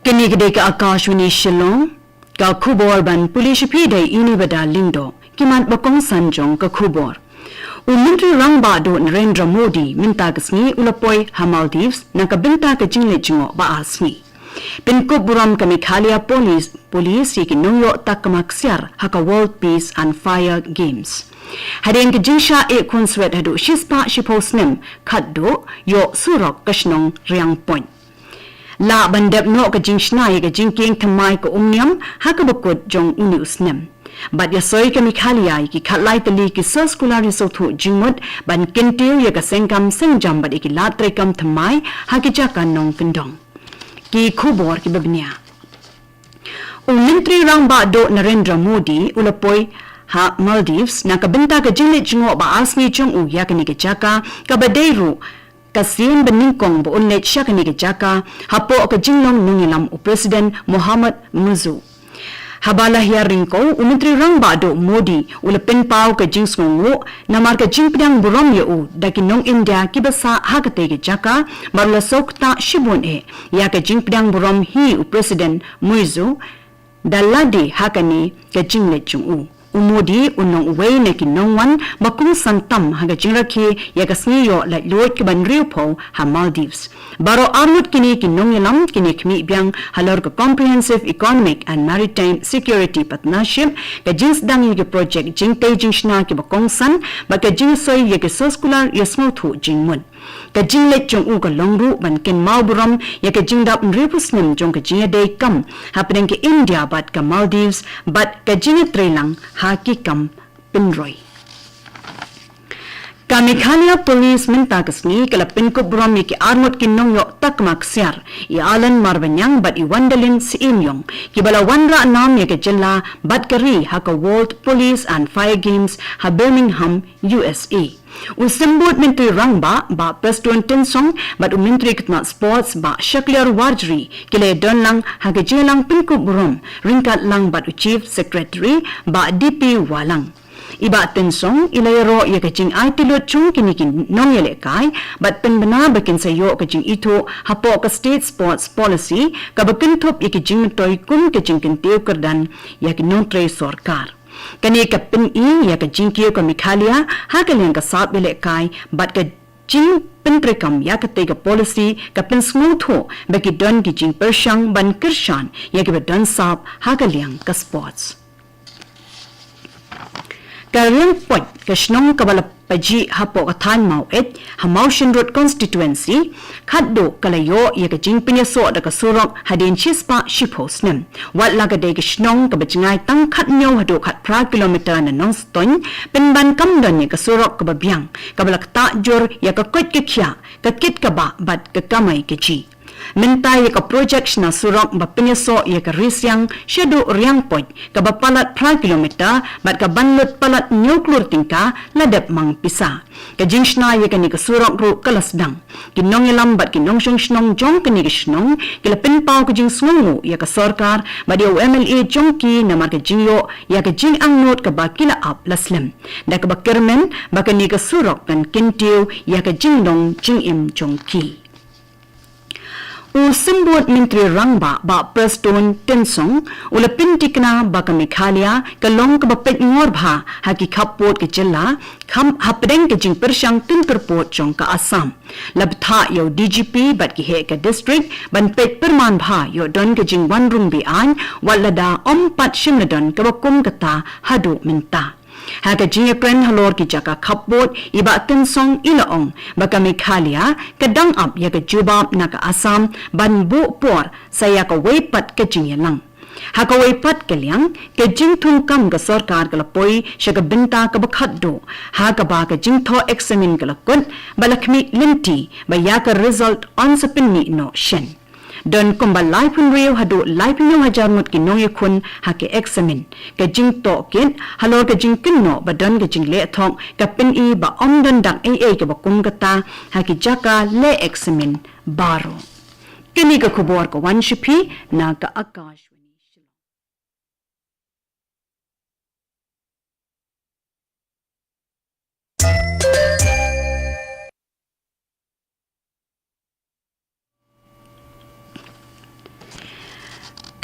Kanigde ka Akashwani Shillong, ka khubor ban pulis pide inibada lindo, kiman bakong sanjong ka khubor. Mentri rangbah do Narendra Modi minta kasni ulapoy ha Maldives na kabinta ka jingleit jngoh ba arsngi. Pynkup burom ka Meghalaya Police yaki nongioh takma ksiar haka World Peace and Fire Games. Hadien ka jingshah khunswet haduh shispa shipo snem khatduh yo surok ka shnong Riangpoit. La bandep no ka jingshna ka jingkieng thymmai ka Umiam haka bakut jong uni snem. Bat ya soy ka Meghalaya ki khatlai tali ki saskulari sothu jingmut ban kentiu ya ka sengkam sengjam bat ki latre kam thymmai haki jakan nong kendong. Ki khubor ki babnya. Mentri rangbah do Narendra Modi ulapoy ha Maldives na kabinta ka jingleit jngoh ba arsngi chong u ya ka ni ka jaka ka badeiru Khasi beningkong bo unlet syakani ke jaka hapo ke jinglong nungilam u Presiden Muhammad Muzu. Habala hiya ringko Mentri rangbah do Modi ulapin pau ke jingsngo namar ke jingpiang burom ya u dakinong India kibasa hakate ke jaka marla sokta shibun ya ke jingpiang burom hi u Presiden Muzu daladi hakani ke jingleit chung u. Modi unong uway na kinongwan bakung santam haga jingrakhi yagasniyo la luot ke ban Riangpoit ha Maldives. Baro armut kini kinongyalam kini kmi biang halor ke Comprehensive Economic and Maritime Security Partnership ke jingsdang ke project jingtai jingshna ke bakong san ba ke jingsoy ke soskular yasmothu jingmun. Ka jingleit jong u ka longru ban ken mau burom ya ka jingdap nripusnem jong ka jingade kam happening ke India bat ka Maldives bat ka jingatrelang haki kam pinroy. Ka Meghalaya Police minta kasni kala Pynkup burom ki armut ki nongioh takma ksiar i alan marbanyang bat i wandalin si imyong ki bala wanra nam ya ka jilla bat kari haka World Police and Fire Games ha Birmingham USA. Usimbut mentri rangbah ba Preston Tensong bat mentri kitna sports ba Shakliar Warjri kile don lang haga jelang Pynkup burom ringkat lang bat Chief Secretary ba DP Walang. Iba Tensong ilayro ya kajing ay tilot chung kinikin nongyele kai bat penbena bakin sayo kajing ito hapo ka state sports policy ka bakin top ya kajing toy kum kajing kintiw kerdan ya kinontre sorkar. Kani ka pin-i ya ka jingkieng ka Meghalaya hakaling ka sabile kai bat ka jing pentrekam ya ka tega policy ka pensngutho bagi don ki jing persyang ban kirshan ya ka don sab hakaling ka sports. Ka Riangpoit ka shnong kabala paji hapo ka thymmai hamau road constituency khatduh kalayo ya ka jing pinyaso da ka surok Hadien chispa shipo snem wat laga de ka shnong ka bajngai tang khatnyo haduh khat pra kilometer na nong stoin penban kamdon ya ka surok ka babyang kabala ta jor ya ka kot ka khya ka kit ka ba bat ka kamai ka ji minta ya ka project na surok ba pinyaso ya ka risyang shadow Riangpoit ka ba palat pra kilometer bat ka banlut palat nyuklur tingka ladap mang pisa ka jingshna ya ka ni ka surok ru kalasdang kinong ilam bat kinong shnong jong ka ni ka shnong kila pinpaw ka jing sngongu ya ka sarkar ba di MLA jongki na mar ka jingyo ya ka jing angnot ka ba kila ap laslim da ka ba kermen ba ka ni ka surok kan kintiw ya ka jingdong jingim jongki. Usimbut mentri rangbah ba Preston Tensong ulapin tikna ba ka Meghalaya kalong ka bapet ngorbha haki khapot ka jilla kham hapdeng ka jing persyang tinterpot jong ka Assam labtha yo DGP bat ki he ka district ban pet perman bha yo don ka jing wanrung bi an walada ompat shimladon ka bakum kata haduh mynta. Haka jingakren halor ki jaka khapbot iba Tensong ilaong baka Meghalaya kadang up ya ka jubab na ka Assam ban bu por saya ka weipat ka jingyalang. Haka weipat ka liang ka jingtung kam ka sarkar ka lapoy siya ka bynta ka khatduh haka ba ka jingtho examine ka lakot balakmi linti ba ya ka result on sa pinni no shen. Don kumba laipun riyo haduh laipun yung hajarmut kinong yakun hake examine ka jing to kit halor ka jing kinno ba don ka jing le thong ka pin-i ba omdon dang ka bakum kata hake jaka le examine baro. Kini ka kubor ka wanshipi na ka Akashwani Shillong.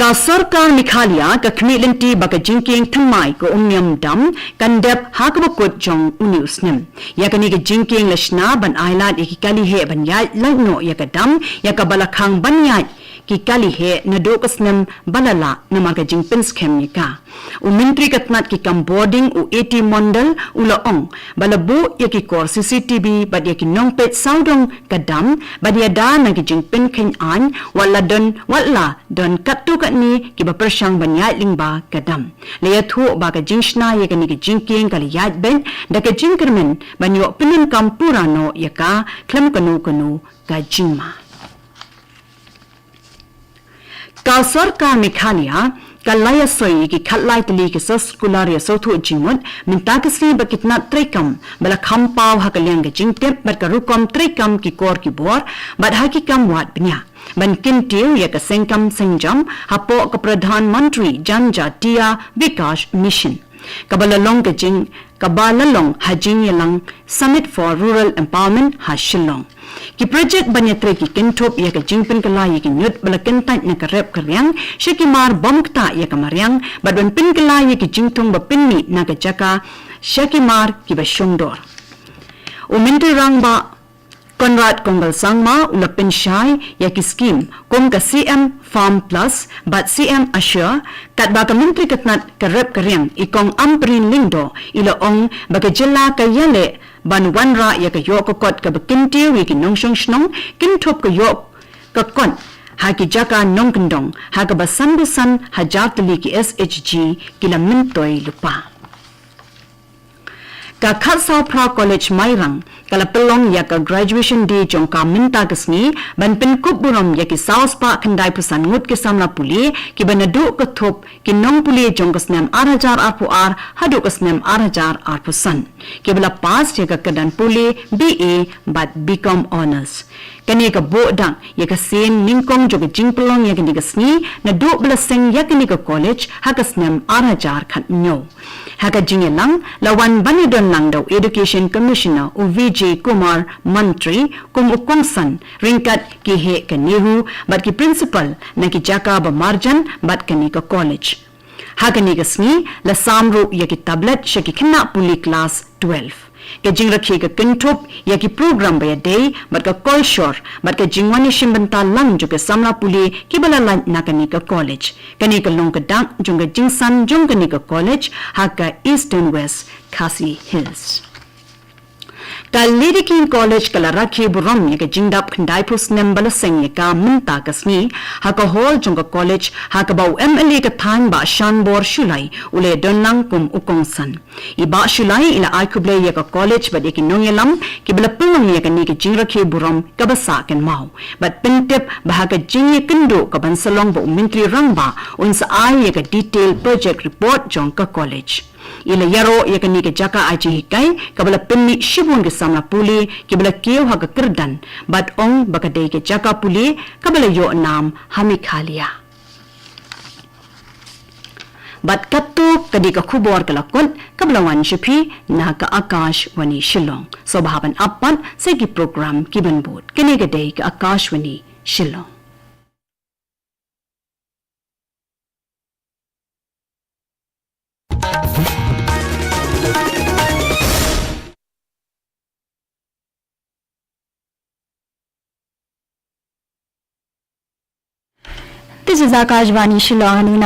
Ka sarkar Meghalaya ka khmilenti baka jingkieng thymmai ko Umiam dam kandep hakabakot jong uniu snem. Yakani ka jingkieng lashna ban island ikikali he ban yai langno yakadam yakabalakang ban yai ki kali he nado ka snem balala namaka jingpins khem nika. Mentri katnat ki kam boarding u 80 mondal ulaong balabo yaki kor CCTV bad yaki nongpet saudong kadam bad yada nagi jingpin khen an wala don khatduh katni ki bapersyang banyai lingba kadam. Leya thu ba ka jingshna yakani ki jingkieng kali yat ben da ka jingkermen banyo pinin kam purano yaka klem kanu ka jingma. Ka sarkar Meghalaya kalaya soi ki khatlai tali ki saskular ya sothu jingmut mynta kasni bakitna trekam bala khampaw hakaliang ka jingtep bat ka rukom trekam ki kor ki bor bat hakikam wat bnya ban kintiu ya ka sengkam sengjam hapo ka pradhan mantri janjatia vikas mission kabalalong ka jing kabalalong hajing yalang summit for rural empowerment ha Shillong ki project banyatre ki kintop ya ka jingpin kala ya ki nyut bala kentan na ka rep karyang shakimar bomkta ya ka maryang badwan pin kala ya ki jingtung ba pinni na ka jaka shakimar ki ba shongdor uminti rangbah Konrad Kongal Sangma ulapin syai ya ki scheme kong ka CM Farm Plus bat CM Assure kat ba ka menteri katnat ka rep karyang ikong amprin lingdo ilaong ba ka jela ka yale ban wanra ya ka yok kot ka bakintiu ya ki nongshong shnong kintop ka yok ka kon ha ki jaka nongkendong ha ka basan hajar tali ki SHG kila mintoy lupa. Ka Khasi College Mairang kala pelong ya ka graduation day jong ka mynta kasni ban Pynkup burom ya ki saus pa khandai pusan ngut ke samla puli ki banadu ka thop ki nong puli jong ka snem 8000 ar haduh ka snem 8000 ar pusan ki bala pass ya ka kadan puli BA but become honors kani ka bo dang ya ka sen ningkong jong jingpelong ya kani kasni na do bala seng ya kani ka college ha ka snem 8000 khat nyo Haka jingelang lawan banidon lang daw Education Commissioner UVJ Kumar Mantri kum ukongsan ringkat ki he kanihu bat ki principal na ki jaka ba marjan bat kani ka college. Haka ni kasni la samro ya ki tablet sya ki kina puli class 12. Ke jing rakhi ka kintop ya ki program ba ya day bat ka call shore bat ka jingwani shimbanta lang jo ke samla puli ki bala lan na kani ka college kani ka long ka dang jong ka jingsan jong kani ka college haka east and west Khasi hills ka Lady King College kala rakhi burom ya ka jingdap khandai pus nem bala seng ya ka mynta kasni haka hall jong ka college haka ba MLA ka than ba shanbor shulai ule donlang kum ukongsan iba shulai ila akuble ya ka college ba ki nongyelam ki bala pulong ya ka ni ka jingrakhi burom ka basa ken mau but pintep ba ka jingye kendo ka bansalong ba mentri rangbah unsa ai ya ka detail project report jong ka college ila yaro ya kani ke jaka aji hikai kabala pinni shibun ke samla puli kibala keu ha kerdan bat ong bakadei ke jaka puli kabala yo nam Meghalaya bat khatduh kadi ka khubor kalakon kabala wan shipi na ka Akashwani Shillong so bahaban appan segi program kiban bot kini gadei ka Akashwani Shillong. This is Akashwani Shillong.